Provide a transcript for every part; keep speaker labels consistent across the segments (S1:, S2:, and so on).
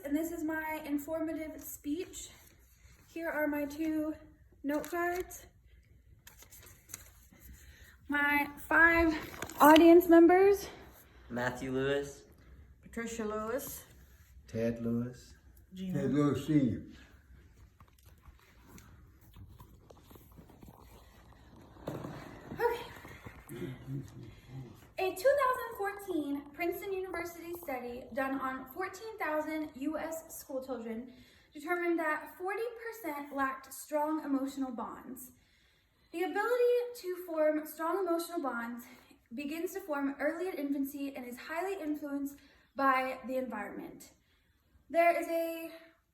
S1: and this is my informative speech. Here are my 2 note cards. My 5 audience members.
S2: Matthew Lewis,
S3: Patricia Lewis,
S4: Ted Lewis,
S3: Gina.
S4: Ted Lewis Sr.
S1: Okay. A 2014 Princeton University study done on 14,000 U.S. school children determined that 40% lacked strong emotional bonds. The ability to form strong emotional bonds begins to form early in infancy and is highly influenced by the environment. There is a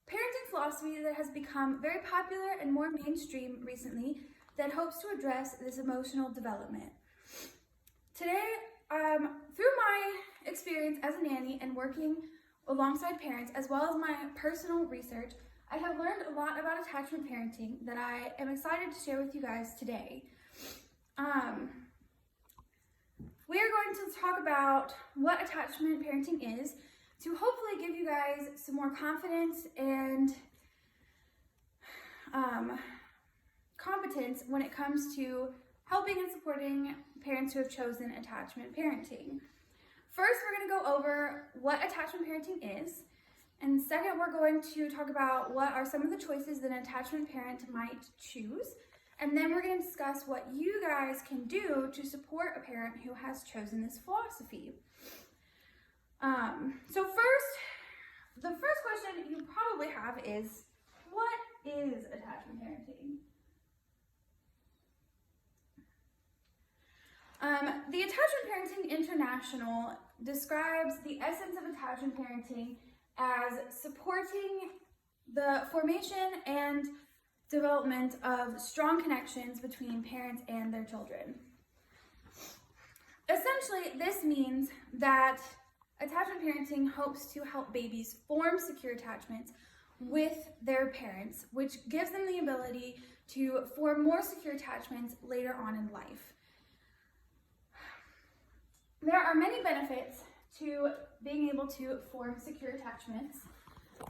S1: parenting philosophy that has become very popular and more mainstream recently that hopes to address this emotional development. Today, through my experience as a nanny and working alongside parents, as well as my personal research, I have learned a lot about attachment parenting that I am excited to share with you guys today. We are going to talk about what attachment parenting is to hopefully give you guys some more confidence and competence when it comes to helping and supporting parents who have chosen attachment parenting. First, we're going to go over what attachment parenting is. And second, we're going to talk about what are some of the choices that an attachment parent might choose. And then we're going to discuss what you guys can do to support a parent who has chosen this philosophy. So first, the first question you probably have is, what is attachment parenting? The Attachment Parenting International describes the essence of attachment parenting as supporting the formation and development of strong connections between parents and their children. Essentially, this means that attachment parenting hopes to help babies form secure attachments with their parents, which gives them the ability to form more secure attachments later on in life. There are many benefits to being able to form secure attachments,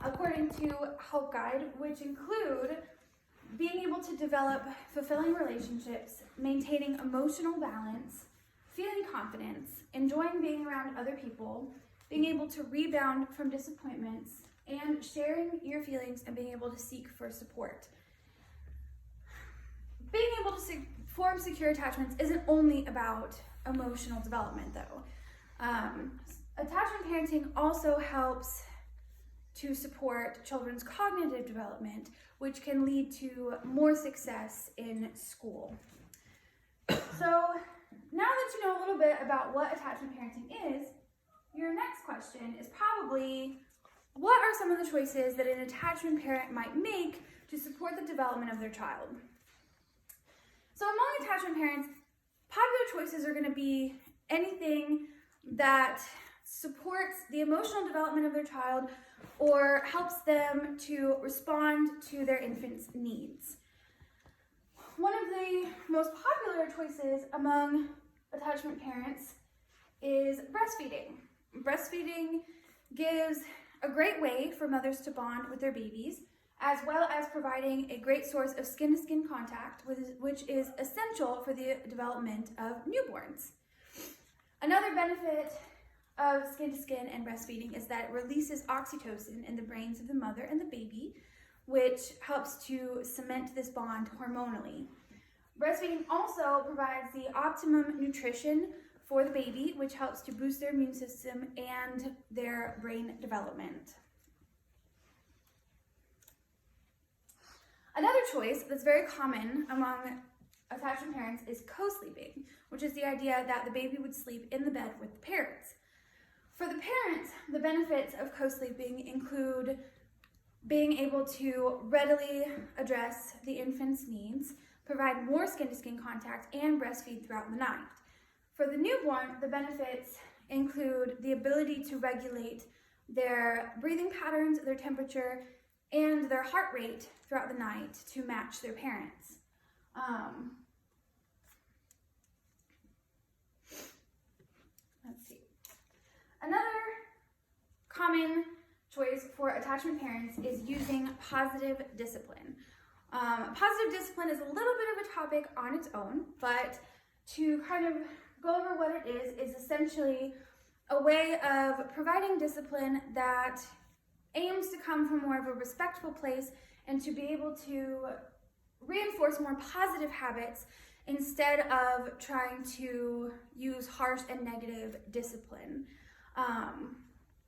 S1: according to Help Guide, which include being able to develop fulfilling relationships, maintaining emotional balance, feeling confidence, enjoying being around other people, being able to rebound from disappointments, and sharing your feelings and being able to seek for support. Being able to form secure attachments isn't only about emotional development, though. Attachment parenting also helps to support children's cognitive development, which can lead to more success in school. So now that you know a little bit about what attachment parenting is, your next question is probably, what are some of the choices that an attachment parent might make to support the development of their child? So among attachment parents, popular choices are going to be anything that supports the emotional development of their child or helps them to respond to their infant's needs. One of the most popular choices among attachment parents is breastfeeding. Breastfeeding gives a great way for mothers to bond with their babies, as well as providing a great source of skin-to-skin contact, which is essential for the development of newborns. Another benefit of skin-to-skin and breastfeeding is that it releases oxytocin in the brains of the mother and the baby, which helps to cement this bond hormonally. Breastfeeding also provides the optimum nutrition for the baby, which helps to boost their immune system and their brain development. Another choice that's very common among attachment parents is co-sleeping, which is the idea that the baby would sleep in the bed with the parents. For the parents, the benefits of co-sleeping include being able to readily address the infant's needs, provide more skin-to-skin contact, and breastfeed throughout the night. For the newborn, the benefits include the ability to regulate their breathing patterns, their temperature, and their heart rate throughout the night to match their parents. Let's see. Another common choice for attachment parents is using positive discipline. Positive discipline is a little bit of a topic on its own, but to kind of go over what it is essentially a way of providing discipline that aims to come from more of a respectful place and to be able to reinforce more positive habits instead of trying to use harsh and negative discipline.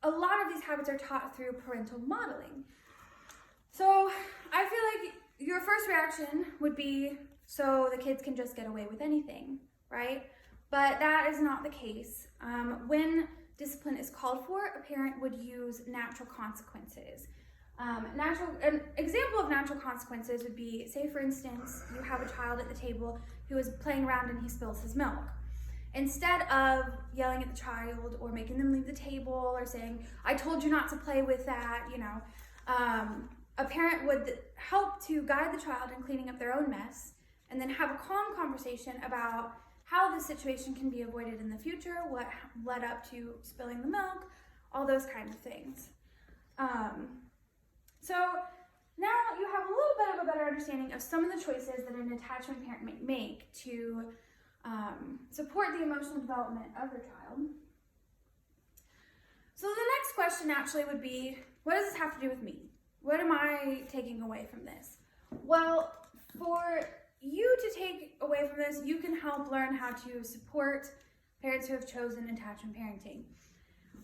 S1: A lot of these habits are taught through parental modeling. So I feel like your first reaction would be, so the kids can just get away with anything, right? But that is not the case. When discipline is called for, a parent would use natural consequences. An example of natural consequences would be, say for instance, you have a child at the table who is playing around and he spills his milk. Instead of yelling at the child or making them leave the table or saying, I told you not to play with that, a parent would help to guide the child in cleaning up their own mess and then have a calm conversation about how the situation can be avoided in the future, what led up to spilling the milk, all those kinds of things. So now you have a little bit of a better understanding of some of the choices that an attachment parent might make to support the emotional development of their child. So the next question actually would be, what does this have to do with me? What am I taking away from this? Well, for you to take away from this, you can help learn how to support parents who have chosen attachment parenting.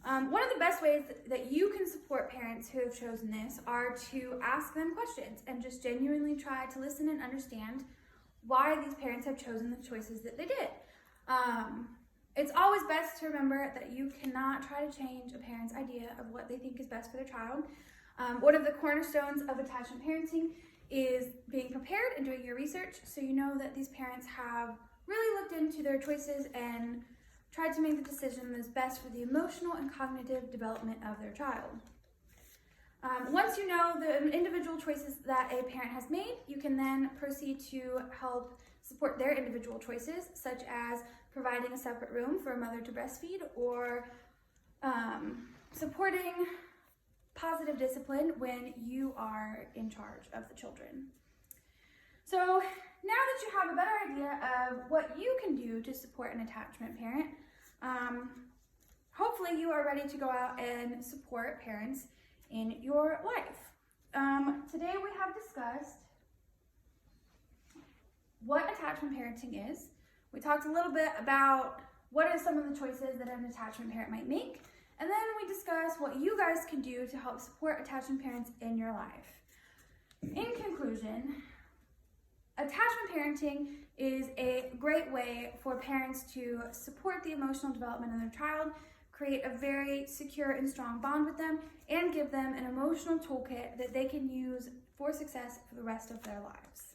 S1: One of the best ways that you can support parents who have chosen this are to ask them questions and just genuinely try to listen and understand why these parents have chosen the choices that they did. It's always best to remember that you cannot try to change a parent's idea of what they think is best for their child. One of the cornerstones of attachment parenting is being prepared and doing your research so you know that these parents have really looked into their choices and tried to make the decision that's best for the emotional and cognitive development of their child. Once you know the individual choices that a parent has made, you can then proceed to help support their individual choices, such as providing a separate room for a mother to breastfeed or supporting positive discipline when you are in charge of the children. So now that you have a better idea of what you can do to support an attachment parent, hopefully you are ready to go out and support parents in your life. Today we have discussed what attachment parenting is. We talked a little bit about what are some of the choices that an attachment parent might make, and then we discussed what you guys can do to help support attachment parents in your life. In conclusion, attachment parenting is a great way for parents to support the emotional development of their child, create a very secure and strong bond with them, and give them an emotional toolkit that they can use for success for the rest of their lives.